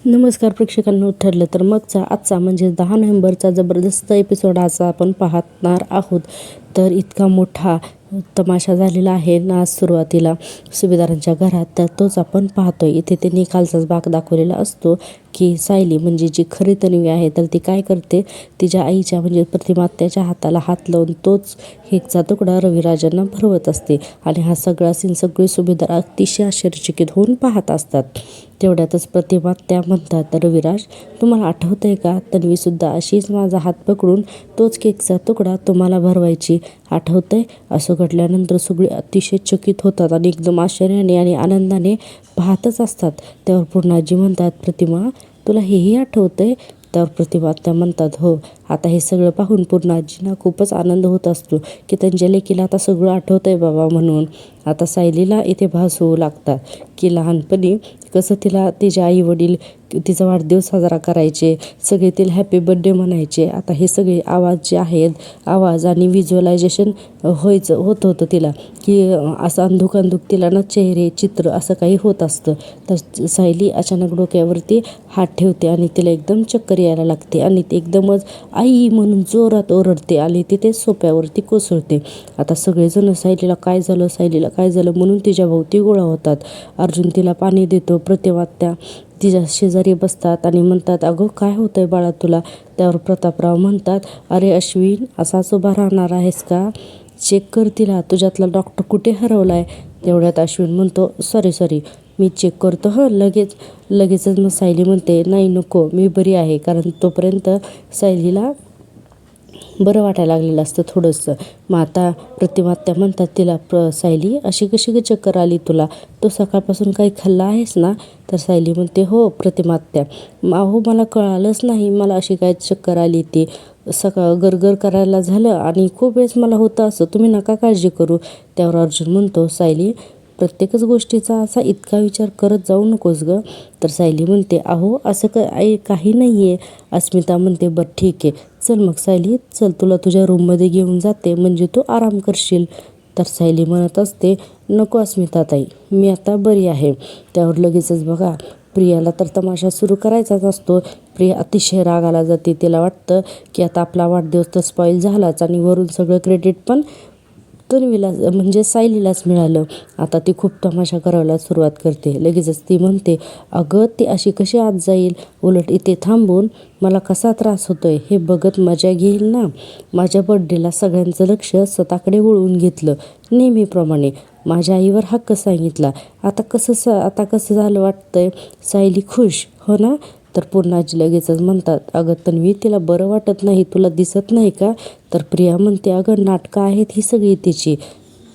नमस्कार प्रेक्षकांनो, ठरलं तर मगचा आजचा म्हणजे 10 नोव्हेंबरचा जबरदस्त एपिसोड आजचा आपण पाहणार आहोत. तर इतका मोठा तमाशा झालेला आहे ना आज सुरुवातीला सुभेदारांच्या घरात, तर तोच आपण पाहतोय. इथे त्यांनी कालचाच भाग दाखवलेला असतो की सायली म्हणजे जी खरी तन्वी आहे, तर ती काय करते, तिच्या आईच्या म्हणजे प्रतिमात्याच्या हाताला हात लावून तोच केकचा तुकडा रविराजांना भरवत असते. आणि हा सगळा सीन सगळे सुभेदार अतिशय आश्चर्यचकित होऊन पाहत असतात. तेवढ्यातच प्रतिमात्या म्हणतात, रविराज तुम्हाला आठवतंय का, तन्वीसुद्धा अशीच माझा हात पकडून तोच केकचा तुकडा तुम्हाला भरवायची, आठवतंय? असं घडल्यानंतर सगळे अतिशय चकित होतात आणि एकदम आश्चर्याने आणि आनंदाने पाहतच असतात. त्यावर पूर्णाजी म्हणतात, प्रतिमा तुला हेही आठवतंय? त्यावर प्रतिमात्या म्हणतात, हो. आता हे सगळं पाहून पूर्णाजींना खूपच आनंद होत असतो की त्यांच्या लेकीला आता सगळं आठवतंय बाबा म्हणून. आता सायलीला इथे भास होऊ लागतात की लहानपणी कसं तिला तिचे आई वडील तिचा वाढदिवस साजरा करायचे, सगळे तिला हॅपी बर्थडे म्हणायचे. आता हे सगळे आवाज जे आहेत, आवाज आणि व्हिज्युअलायझेशन होत होतं तिला, की असं अंधुक तिला ना चेहरे चित्र असं काही होत असतं. तर सायली अचानक डोक्यावरती हात ठेवते आणि तिला एकदम चक्कर यायला लागते आणि ती एकदमच आई म्हणून जोरात ओरडते आणि तिथे सोप्यावरती कोसळते. आता सगळेजण सायलीला काय झालं, सायलीला काय झालं म्हणून तिच्या भोवती गोळा होतात. अर्जुन तिला पाणी देतो. प्रतिमात्या तिच्या शेजारी बसतात आणि म्हणतात, अगं काय होतंय बाळा तुला? त्यावर प्रतापराव म्हणतात, अरे अश्विन असाच उभा राहणार आहेस का? चेक कर तिला, तुझ्यातला डॉक्टर कुठे हरवलाय? तेवढ्यात अश्विन म्हणतो, सॉरी मी चेक करतो लगेचच. मग सायली म्हणते, नाही नको, मी बरी आहे. कारण तोपर्यंत सायलीला बरं वाटायला लागलेलं असतं थोडंसं. मग आता प्रतिमात्या म्हणतात तिला, सायली अशी कशी चक्कर आली तुला? तो सकाळपासून काही खाल्लं आहेस ना? तर सायली म्हणते, हो प्रतिमात्या, अहो मला कळालंच नाही मला अशी काय चक्कर आली. ती गरगर करायला झालं आणि खूप वेळेस मला होतं असं, तुम्ही नका काळजी करू. त्यावर अर्जुन म्हणतो, सायली प्रत्येकच गोष्टीचा असा इतका विचार करत जाऊ नकोस गं. तर सायली म्हणते, अहो असं काही नाही आहे. अस्मिता म्हणते, बरं ठीक आहे, चल मग सायली, चल तुला तुझ्या रूममध्ये घेऊन जाते, म्हणजे तू आराम करशील. तर सायली म्हणत असते, नको अस्मिताताई, मी आता बरी आहे. त्यावर लगेचच बघा प्रियाला तर तमाशा सुरू करायचाच असतो. प्रिया अतिशय रागाला जाते. तिला वाटतं की आता आपला वाढदिवस तर स्पॉईल झालाच आणि वरून सगळं क्रेडिट पण तन्वीला म्हणजे सायलीलाच मिळालं. आता ती खूप तमाशा करायला सुरुवात करते. लगेचच ती म्हणते, अगं ती अशी कशी आत जाईल? उलट इथे थांबून मला कसा त्रास होतोय हे बघत मजा घेईल ना. माझ्या बर्थडेला सगळ्यांचं लक्ष स्वतःकडे वळवून घेतलं नेहमीप्रमाणे, माझ्या आईवर हक्क सांगितला. आता कसं झालं वाटतंय? सायली खुश हो ना? तर पूर्णाजी लगेचच म्हणतात, अगं तन्वी तिला बरं वाटत नाही, तुला दिसत नाही का? तर प्रिया म्हणते, अगं नाटकं आहेत ही सगळी तिची.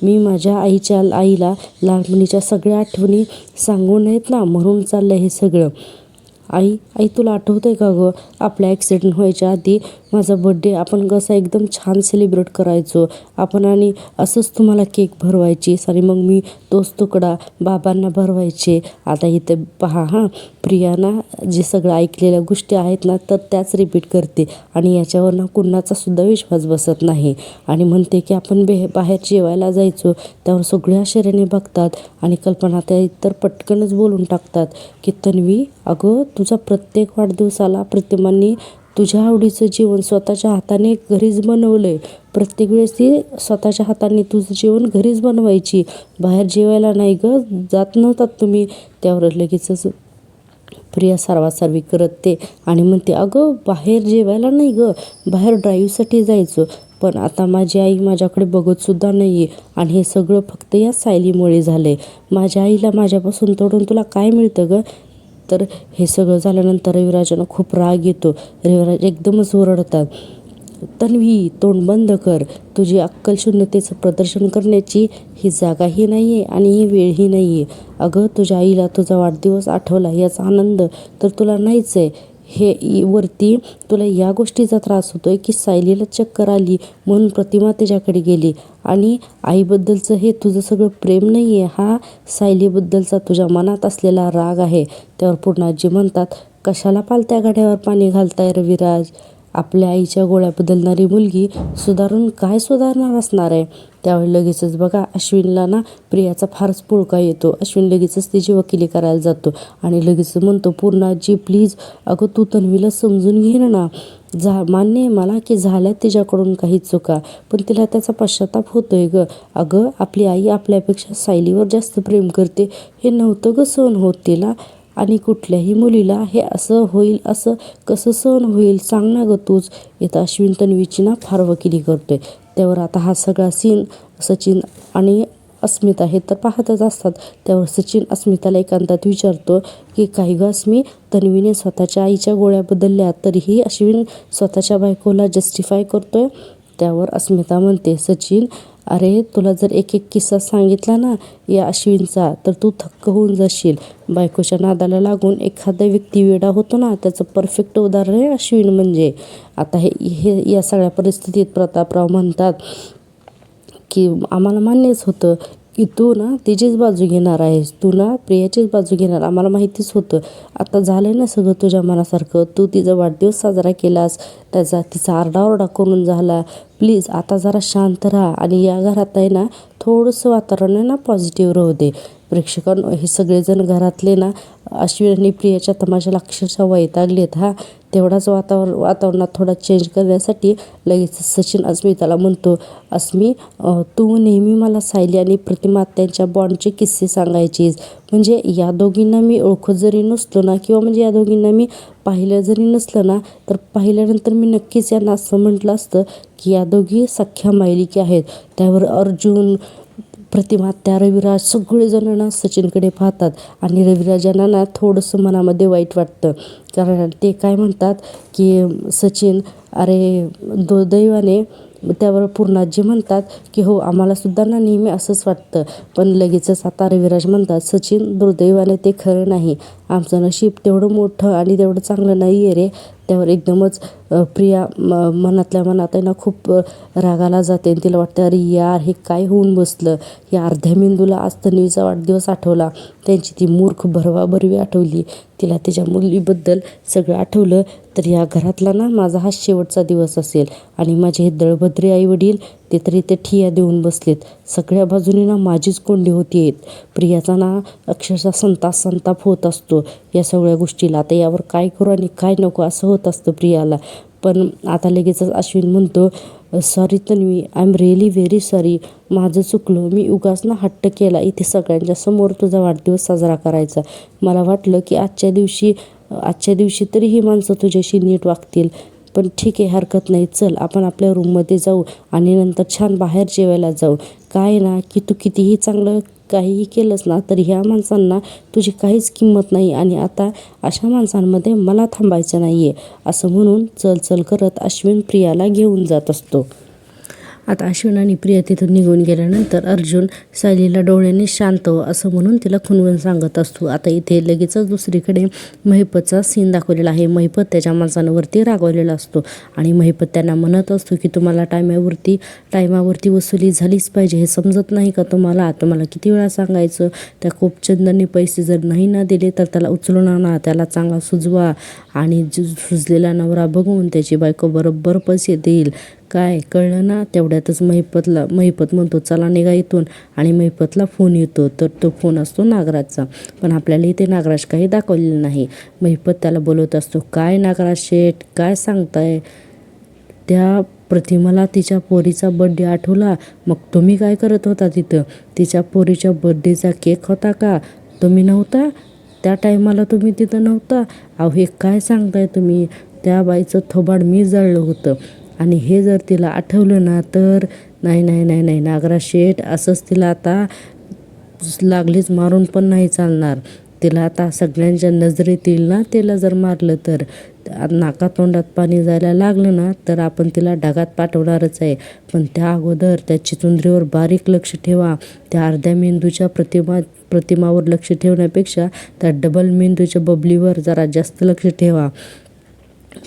मी माझ्या आईला लहानपणीच्या सगळ्या आठवणी सांगू नयेत ना, म्हणून चाललं हे सगळं. आई तुला आठवतंय का गं, आपला ॲक्सिडेंट व्हायच्या आधी माझा बर्थडे आपण कसं एकदम छान सेलिब्रेट करायचो आपण, आणि असंच तुम्हाला केक भरवायचीस आणि मग मी तोच तुकडा बाबांना भरवायचे. आता इथं पहा हां, प्रियाना जे सगळं ऐकलेल्या गोष्टी आहेत ना, तर त्याच रिपीट करते आणि याच्यावरनं कुणाचासुद्धा विश्वास बसत नाही. आणि म्हणते की आपण बाहेर जेवायला जायचो. त्यावर सगळे आश्चर्याने बघतात आणि कल्पना त्या तर पटकनच बोलून टाकतात की तन्वी, अगं तुझा प्रत्येक वाढदिवसाला प्रतिमांनी तुझ्या आवडीचं जेवण स्वतःच्या हाताने घरीच बनवलंय. प्रत्येक वेळेस ती स्वतःच्या हाताने तुझं जेवण घरीच बनवायची, बाहेर जेवायला नाही गं जात नव्हतात तुम्ही. त्यावर लगेचच प्रिया सारवासारवी करते आणि म्हणते, अगं बाहेर जेवायला नाही गं, बाहेर ड्राईव्हसाठी जायचो. पण आता माझी आई माझ्याकडे बघतसुद्धा नाही आहे आणि हे सगळं फक्त या सायलीमुळे झालं आहे. माझ्या आईला माझ्यापासून तोडून तुला काय मिळतं गं? तर हे सगळं झाल्यानंतर रविराजांना खूप राग येतो. रविराज एकदमच ओरडतात, तन्वी तोंड बंद कर, तुझी अक्कलशून्यतेचं प्रदर्शन करण्याची ही जागाही नाही आहे आणि ही वेळही नाही आहे. अगं तुझ्या आईला तुझा वाढदिवस आठवला याचा आनंद तर तुला नाहीच आहे. हे वरती तुला या गोष्टीचा त्रास होतोय की सायलीला चक्कर आली म्हणून प्रतिमा तिच्याकडे गेली, आणि आईबद्दलचं हे तुझं सगळं प्रेम नाही आहे, हा सायलीबद्दलचा तुझ्या मनात असलेला राग आहे. त्यावर पूर्णाजी म्हणतात, कशाला पालत्या गाड्यावर पाणी घालताय रविराज? आपल्या आईच्या गोळ्या बदलणारी मुलगी सुधारून काय सुधारणार असणार आहे. त्यावेळी लगेचच बघा अश्विनला ना प्रियाचा फारच पुळका येतो. अश्विन लगेचच तिची वकिली करायला जातो आणि लगेच म्हणतो, पूर्णाजी प्लीज, अगं तू तन्वीला समजून घे ना. मान्य आहे मला की झाल्या तिच्याकडून काही चुका, पण तिला त्याचा पश्चाताप होतोय ग. अगं आपली आई आपल्यापेक्षा सायलीवर जास्त प्रेम करते, हे नव्हतं ग सहन होत तिला. आणि कुठल्याही मुलीला हे असं होईल असं कसं सहन होईल सांग ना ग तूच. इथं अश्विन तन्वीची ना फार वकिली करतोय. त्यावर आता हा सगळा सीन सचिन आणि अस्मिता हे तर पाहतच असतात. त्यावर सचिन अस्मिताला एकांतात विचारतो की काही ग अस्मी, तन्वीने स्वतःच्या आईच्या गोळ्या बदलल्या तरीही अश्विन स्वतःच्या बायकोला जस्टिफाय करतोय. त्यावर अस्मिता म्हणते, सचिन अरे तुला जर एक एक किस्सा सांगितला ना या अश्विनचा तर तू थक्क होऊन जाशील. बायकोच्या नादाला लागून एखादा व्यक्ती वेडा होतो ना, त्याचं परफेक्ट उदाहरण आहे अश्विन म्हणजे. आता हे या सगळ्या परिस्थितीत प्रतापराव म्हणतात की आम्हाला मान्यच होतं की तू ना तिचीच बाजू घेणार आहेस, तू ना प्रियाचीच बाजू घेणार, आम्हाला माहितीच होतं. आता झालं ना सगळं तुझ्या मनासारखं, तू तिचा वाढदिवस साजरा केलास, तिचा आरडाओरडा करून झाला. प्लीज आता जरा शांत राहा आणि या घरात आहे ना थोडंसं वातावरण आहे ना पॉझिटिव्ह राहू दे. प्रेक्षकांनो हे सगळेजण घरातले ना अश्विन आणि प्रियाच्या तमाशाला अक्षरशः वैतागलेत. तेवढाच वातावरणात थोडा चेंज करण्यासाठी लगेच सचिन अस्मिताला म्हणतो, अस्मी तू नेहमी मला सायली आणि प्रतिमा त्यांच्या बॉन्डचे किस्से सांगायचीस. म्हणजे या दोघींना मी ओळखत जरी नसलो ना, किंवा म्हणजे या दोघींना मी पाहिलं जरी नसलं ना, तर पाहिल्यानंतर मी नक्कीच यांना असं म्हटलं असतं की या दोघी सख्या मायलिकी आहेत. त्यावर अर्जुन, प्रतिमा, त्या रविराज सगळेजण ना सचिनकडे पाहतात आणि रविराजांना ना थोडंसं मनामध्ये वाईट वाटतं. कारण ते काय म्हणतात की सचिन अरे दुर्दैवाने, त्यावर पूर्णाजी म्हणतात की हो आम्हालासुद्धा ना नेहमी असंच वाटतं. पण लगेचच आता रविराज म्हणतात, सचिन दुर्दैवाने ते खरं नाही, आमचं नशीब तेवढं मोठं आणि तेवढं चांगलं नाही आहे रे. त्यावर एकदमच प्रिया मनातल्या मनात आहे ना खूप रागाला जाते आणि तिला वाटतं अरे यार हे काय होऊन बसलं. या अर्ध्या मेंदूला आज तन्वीचा वाढदिवस आठवला, त्यांची ती मूर्ख भरवाभरवी आठवली, तिला तिच्या मुलीबद्दल सगळं आठवलं, तर या घरातला ना माझा हा शेवटचा दिवस असेल. आणि माझे हे दळभद्रे आईवडील ते तरी ते ठिया देऊन बसलेत. सगळ्या बाजूनी ना माझीच कोंडी होती आहेत. प्रियाचा ना अक्षरशः संताप होत असतो या सगळ्या गोष्टीला. आता यावर काय करू आणि काय नको असं होत असतं प्रियाला. पण आता लगेचच अश्विन म्हणतो, sorry Tanvi, I am really very sorry, माझं चुकलं, मी उगाच ना हट्ट केला इथे सगळ्यांच्या समोर तुझा वाढदिवस साजरा करायचा. मला वाटलं की आजच्या दिवशी तरी ही माणसं तुझ्याशी नीट वागतील. पण ठीक आहे, हरकत नाही, चल आपण आपल्या रूममध्ये जाऊ आणि नंतर छान बाहेर जेवायला जाऊ. काय ना की तू कितीही चांगलं काहीही केलंस ना तरी ह्या माणसांना तुझी काहीच किंमत नाही आणि आता अशा माणसांमध्ये मला थांबायचं नाही आहे. असं म्हणून चल करत अश्विन प्रियाला घेऊन जात असतो. आता अश्विन आणि प्रिया तिथून निघून गेल्यानंतर अर्जुन सायलीला डोळ्यांनी शांत हो असं म्हणून तिला खुणवून सांगत असतो. आता इथे लगेचच दुसरीकडे महिपतचा सीन दाखवलेला आहे. महिपत त्याच्या माणसांवरती रागवलेला असतो आणि महिपत त्यांना म्हणत असतो की तुम्हाला टायमावरती वसुली झालीच पाहिजे, हे समजत नाही का तुम्हाला किती वेळा सांगायचं. त्या कोपचंदनी पैसे जर नाही ना दिले तर त्याला उचलून आणा, त्याला चांगला सुजवा आणि सुजलेला नवरा बघून त्याची बायको बरोबर पैसे देईल. काय कळलं ना. तेवढ्यातच महिपत म्हणतो चला निघा इथून आणि महिपतला फोन येतो. तर तो फोन असतो नागराजचा. पण आपल्याला इथे नागराज काही दाखवलेलं नाही. महिपत त्याला बोलवत असतो, काय नागराज शेठ काय सांगताय, त्या प्रतिमाला तिच्या पोरीचा बर्थडे आठवला, मग तुम्ही काय करत होता तिथं? तिच्या पोरीच्या बर्थडेचा केक होता का? तुम्ही नव्हता त्या टायमाला, तुम्ही तिथं नव्हता? अहो हे काय सांगताय तुम्ही, त्या बाईचं थोबाड मी जळलं होतं आणि हे जर तिला आठवलं ना तर नाही नागराज शेठ, असंच तिला आता लागलीच मारून पण नाही चालणार. तिला आता सगळ्यांच्या नजरेत येईल ना, तिला जर मारलं तर नाकातोंडात पाणी जायला लागलं ना तर आपण तिला ढगात पाठवणारच आहे. पण त्या अगोदर त्या चितुंद्रीवर बारीक लक्ष ठेवा. त्या अर्ध्या मेंदूच्या प्रतिमावर लक्ष ठेवण्यापेक्षा त्या डबल मेंदूच्या बबलीवर जरा जास्त लक्ष ठेवा.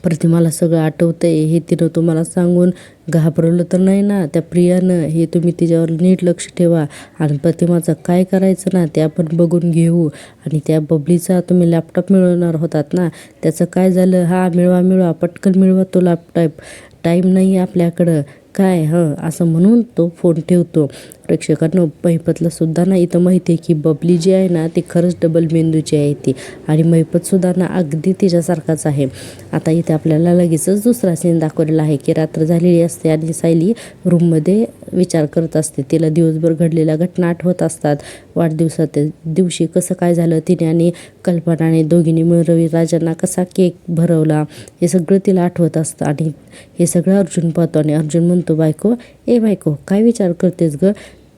प्रतिमाला सगळं आठवतंय हे तिनं तुम्हाला सांगून घाबरवलं तर नाही ना त्या प्रियानं. हे तुम्ही तिच्यावर नीट लक्ष ठेवा आणि प्रतिमाचं काय करायचं ना ते आपण बघून घेऊ. आणि त्या बबलीचा तुम्ही लॅपटॉप मिळवणार होतात ना, त्याचं काय झालं? हा मिळवा पटकन मिळवा तो लॅपटॉप, टाईम नाही आपल्याकडं काय असं म्हणून तो फोन ठेवतो. प्रेक्षकांनो, महिपतला सुद्धा ना इथं माहिती आहे की बबली जी आहे ना ती खरंच डबल मेंदूची आहे ती, आणि महिपतसुद्धा ना अगदी तिच्यासारखाच आहे. आता इथे आपल्याला लगेचच दुसरा सीन दाखवलेला आहे की रात्र झालेली असते आणि सायली रूममध्ये विचार करत असते. तिला दिवसभर घडलेल्या घटना आठवत असतात. वाढदिवसाच्या दिवशी कसं काय झालं तिने आणि कल्पनाने दोघींनी मिळून रविराजांना कसा केक भरवला हे सगळं तिला आठवत असतं. आणि हे सगळं अर्जुन पाहतो आणि अर्जुन म्हणतो, बायको काय विचार करतेस ग?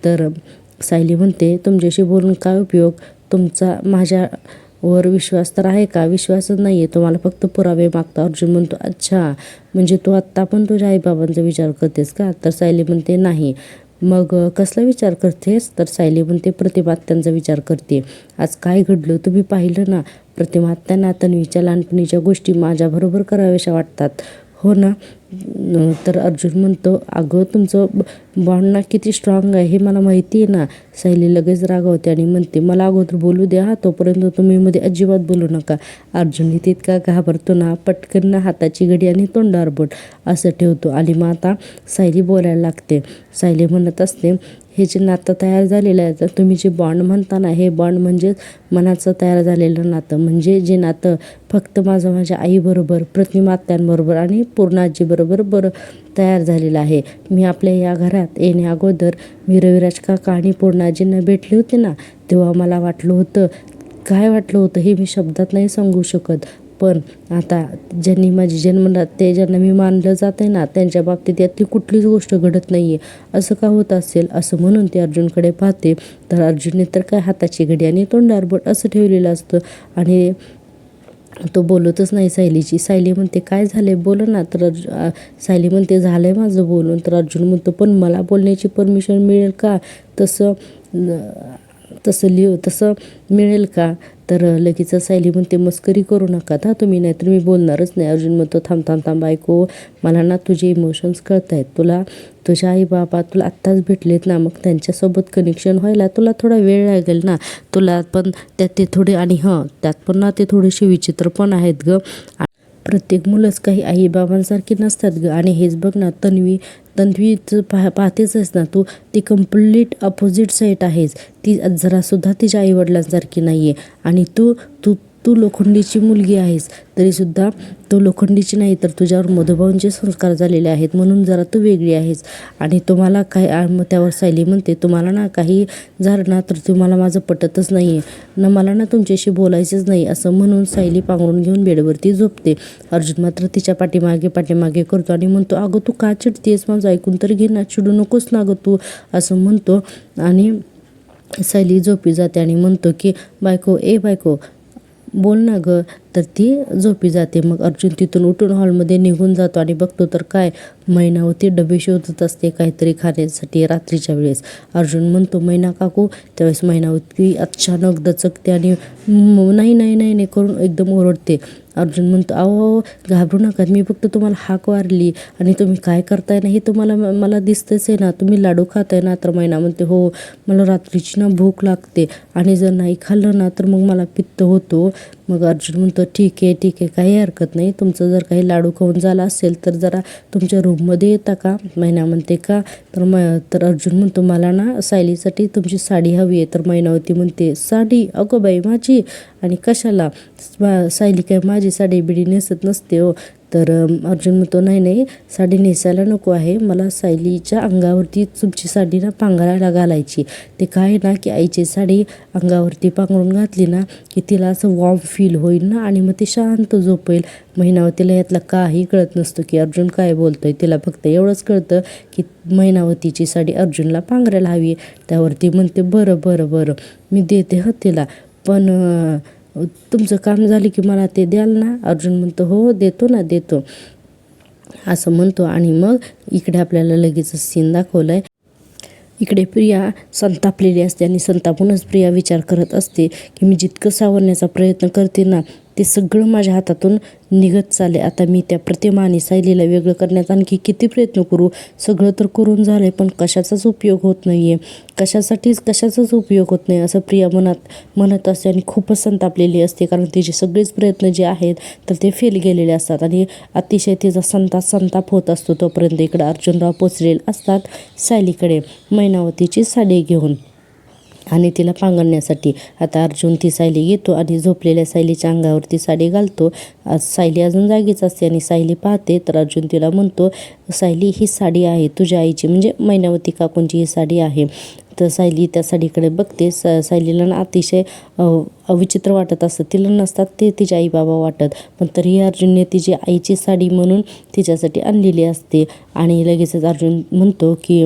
तर सायली म्हणते, तुमच्याशी बोलून काय उपयोग? तुमचा माझ्यावर विश्वास तर आहे का? विश्वासच नाही आहे, तुम्हाला फक्त पुरावे मागता. अर्जुन म्हणतो, अच्छा म्हणजे तू आत्ता पण तुझ्या आईबाबांचा विचार करतेस का? तर सायली म्हणते, नाही. मग कसला विचार करतेस? तर सायली म्हणते, प्रतिमा आत्यांचा विचार करते. आज काय घडलं तुम्ही पाहिलं ना? प्रतिमा आत्यांना तन्वीच्या लहानपणीच्या गोष्टी माझ्याबरोबर कराव्याशा वाटतात, हो ना? तर अर्जुन म्हणतो, अगं तुमचं बॉन्ड ना किती स्ट्रॉंग आहे हे मला माहिती आहे ना. सायली लगेच रागावते आणि म्हणते, मला अगोदर बोलू द्या, तोपर्यंत तुम्ही मध्ये अजिबात बोलू नका. अर्जुन तितका घाबरतो ना, पटकन ना हाताची घडी आणि तोंडावर बोट असं ठेवतो. आणि मग आता सायली बोलायला लागते. सायली म्हणत असते, हे जे नातं तयार झालेलं आहे तर तुम्ही जे बॉन्ड म्हणता ना, हे बॉन्ड म्हणजे मनाचं तयार झालेलं नातं, म्हणजे जे नातं फक्त माझ्या आईबरोबर, प्रतिमा आत्यांबरोबर आणि पूर्ण आजीबरोबर तयार झालेलं आहे. मी आपल्या या घरात येण्या अगोदर मी रविराज काका आणि पूर्ण आजींना भेटले होते ना, तेव्हा मला काय वाटलं होतं हे मी शब्दात नाही सांगू शकत. पण आता ज्यांनी माझी जन्मनात ते ज्यांना मी मानलं जात आहे ना, त्यांच्या बाबतीत यातली कुठलीच गोष्ट घडत नाही आहे. असं का होत असेल? असं म्हणून ते अर्जुनकडे पाहते. तर अर्जुनने तर काय हाताची घडी आणि तोंडावर बोट असं ठेवलेलं असतं आणि तो बोलतच नाही सायलीची. सायली म्हणते, काय झाले बोल ना? तर सायली म्हणते, झालंय माझं बोलून. तर अर्जुन म्हणतो, पण मला बोलण्याची परमिशन मिळेल का? तसं मिळेल का? तर लगेच सायली म्हणते, मस्करी करू नका तुम्ही, नाहीतर मी बोलणारच नाही. अर्जुन म्हणतो, थांब बायको, मला ना तुझे इमोशन्स कळत आहेत. तुझ्या आई बाबा तुला आत्ताच भेटलेत ना, मग त्यांच्यासोबत कनेक्शन व्हायला तुला थोडा वेळ लागेल ना. तुला पण त्यात ते थोडे, आणि त्यात पण ना ते थोडेसे विचित्र पण आहेत ग. प्रत्येक मुलंच काही आईबाबांसारखी नसतात ग. आणि हेच बघ ना, तन्वीचं पाहतेच आहेस ना तू, ती कम्प्लीट अपोजिट साईड आहेस. ती जरासुद्धा तिच्या आईवडिलांसारखी नाही आहे. आणि तू तू तू लोखंडीची मुलगी आहेस, तरीसुद्धा तू लोखंडीची नाही, तर तुझ्यावर मधुभाऊंचे संस्कार झालेले आहेत, म्हणून जरा तू वेगळी आहेस. आणि तुम्हाला काय, मग त्यावर सायली म्हणते, तुम्हाला ना काही झालं ना तर तुम्हाला माझं पटतच नाही आहे ना, मला ना तुमच्याशी बोलायचंच नाही. असं म्हणून सायली पांघरून घेऊन बेडवरती झोपते. अर्जुन मात्र तिच्या पाठीमागे करतो आणि म्हणतो, अगं तू का चिडतेस? माझं ऐकून तर घे ना, चिडू नकोस ना गं तू, असं म्हणतो. आणि सायली झोपी जाते आणि म्हणतो की, बायको बोल ना गं. तर ती झोपी जाते. मग अर्जुन तिथून उठून हॉलमध्ये निघून जातो आणि बघतो तर काय, मैनावती डबे शोधत असते काहीतरी खाण्यासाठी रात्रीच्या वेळेस. अर्जुन म्हणतो, मैना काकू. त्यावेळेस मैनावती अचानक दचकते आणि नाही करून एकदम ओरडते. अर्जुन म्हणतो, अहो घाबरू नका, मी फक्त तुम्हाला हाक मारली आणि तुम्ही काय करताय ना हे तुम्हाला मला दिसतंच आहे ना, तुम्ही लाडू खाताय ना. तर मैना म्हणते, हो मला रात्रीची ना भूक लागते आणि जर नाही खाल्लं ना तर मग मला पित्त होतो. मग अर्जुन म्हणतो, ठीक आहे काही हरकत नाही, तुमचं जर काही लाडू खाऊन झाला असेल तर जरा तुमच्या रूममध्ये येता का? मैना म्हणते, का? तर अर्जुन म्हणतो, मला ना सायलीसाठी तुमची साडी हवी आहे. तर मैनावती म्हणते, साडी? अगं बाई माझी, आणि कशाला? सायली काय माझी साडी बिडी नेसत नसते हो. तर अर्जुन म्हणतो, नाही साडी नेसायला नको आहे, मला सायलीच्या अंगावरती तुमची साडी ना पांघरायला घालायची. ते काय ना की आईची साडी अंगावरती पांघरून घातली ना की तिला असं वॉर्म फील होईल ना, आणि मग ती शांत झोपेल. मैनावतीला यातलं काही कळत नसतं की अर्जुन काय बोलतोय. तिला फक्त एवढंच कळतं की मैनावतीची साडी अर्जुनला पांघरायला हवी. त्यावरती म्हणते, बरं मी देते तिला, पण तुमचं काम झालं की मला ते द्याल ना? अर्जुन म्हणतो, हो देतो असं म्हणतो. आणि मग इकडे आपल्याला लगेच सीन दाखवलाय. इकडे प्रिया संतापलेली असते आणि संतापूनच प्रिया विचार करत असते की मी जितकं सावरण्याचा प्रयत्न करते ना ते सगळं माझ्या हातातून निघत चालले. आता मी त्या प्रतिमा आणि सायलीला वेगळं करण्याचा आणखी किती प्रयत्न करू, सगळं तर करून झालं पण कशाचाच उपयोग होत नाही आहे, कशाचाच उपयोग होत नाही असं प्रिया म्हणत असते आणि खूपच संतापलेली असते. कारण तिचे सगळेच प्रयत्न जे आहेत तर ते फेल गेलेले असतात आणि अतिशय तिचा संताप होत असतो. तोपर्यंत इकडं अर्जुनराव पोचलेले असतात सायलीकडे मैनावतीची साडी घेऊन आणि तिला पांघरण्यासाठी. आता अर्जुन ती सायली घेतो आणि झोपलेल्या सायलीच्या अंगावरती साडी घालतो. सायली अजून जागीच असते आणि सायली पाहते तर अर्जुन तिला म्हणतो, सायली ही साडी आहे तुझ्या आईची, म्हणजे मैनावती काकूंची ही साडी आहे. तर सायली त्या साडीकडे बघते. सायलीला ना अतिशय विचित्र वाटत असतं. तिला नसतात ते तिचे आई बाबा वाटत, पण तरीही अर्जुनने तिची आईची साडी म्हणून तिच्यासाठी आणलेली असते. आणि लगेचच अर्जुन म्हणतो की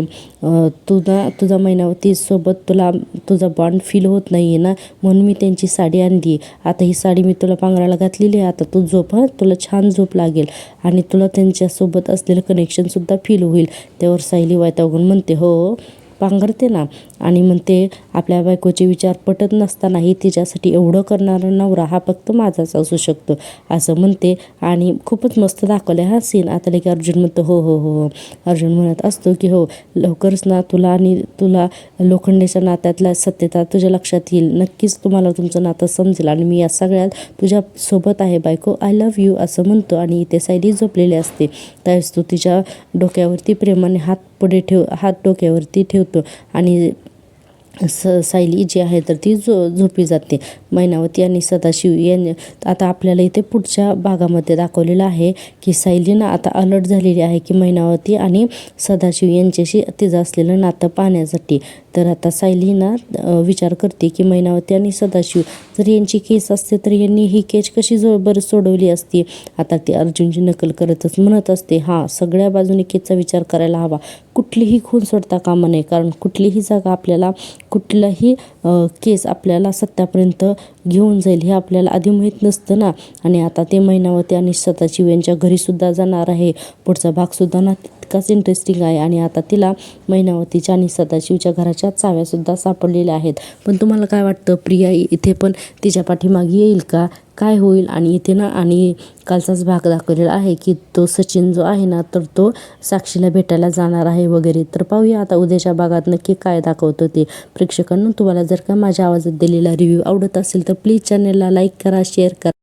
तुझा मैनावतीसोबत तुझा बॉन्ड फील होत नाही आहे ना, म्हणून मी त्यांची साडी आणली. आता ही साडी मी तुला पांघरायला घातलेली आहे, आता तू झोप हं, तुला छान झोप लागेल आणि तुला त्यांच्यासोबत असलेलं कनेक्शनसुद्धा फील होईल. त्यावर सायली वैतागून म्हणते, हो पांघरते ना, आणि म्हणते आपल्या बायकोचे विचार पटत नसतानाही तिच्यासाठी एवढं करणारा नवरा हा फक्त माझाच असू शकतो असं म्हणते. आणि खूपच मस्त दाखवलं हा सीन. आता लगे अर्जुन म्हणतो हो हो हो. अर्जुन म्हणत असतो की हो लवकरच ना तुला लोखंडेच्या नात्यातला सत्यता तुझ्या लक्षात येईल, नक्कीच तुम्हाला तुमचं नातं समजेल आणि मी या सगळ्यात तुझ्यासोबत आहे बायको, आय लव्ह यू असं म्हणतो. आणि इथे सायली झोपलेली असते. त्यावेळेस तो तिच्या डोक्यावरती प्रेमाने हात डोक्यावरती ठेवतो आणि सायली जी आहे तर ती झोपी जाते. मैनावती आणि सदाशिव यांनी आता आपल्याला इथे पुढच्या भागामध्ये दाखवलेलं आहे की सायली ना आता अलर्ट झालेली आहे की मैनावती आणि सदाशिव यांच्याशी तिचं असलेलं नातं पाहण्यासाठी. तर आता सायली ना विचार करते की मैनावती आणि सदाशिव जर यांची केस असते तर यांनी ही केस कशी बरं सोडवली असती. आता ती अर्जुनची नकल करतच म्हणत असते, हां सगळ्या बाजूने केसचा विचार करायला हवा, कुठलीही खून सोडता कामा नये, कारण कुठलीही जागा आपल्याला कुठलाही केस आपल्याला सत्यापर्यंत घेऊन जाईल हे आपल्याला आधी माहीत नसतं ना. आणि आता ते मैनावती आणि सदाशिव यांच्या घरीसुद्धा जाणार आहे. पुढचा भागसुद्धा ना तितकाच इंटरेस्टिंग आहे. आणि आता तिला मैनावतीच्या आणि सदाशिवच्या घराच्या चाव्यासुद्धा सापडलेल्या आहेत. पण तुम्हाला काय वाटतं, प्रिया इथे पण तिच्या पाठीमागे येईल का, काय होईल? आणि इथे ना आणि कालचाच भाग दाखवलेला आहे की तो सचिन जो आहे ना तर तो साक्षीला भेटायला जाणार आहे वगैरे. तर पाहूया आता उद्याच्या भागात नक्की काय दाखवतो ते. प्रेक्षकांनो तुम्हाला जर का माझ्या आवाजात दिलेला रिव्ह्यू आवडत असेल तर प्लीज चॅनलला लाईक करा, शेअर करा.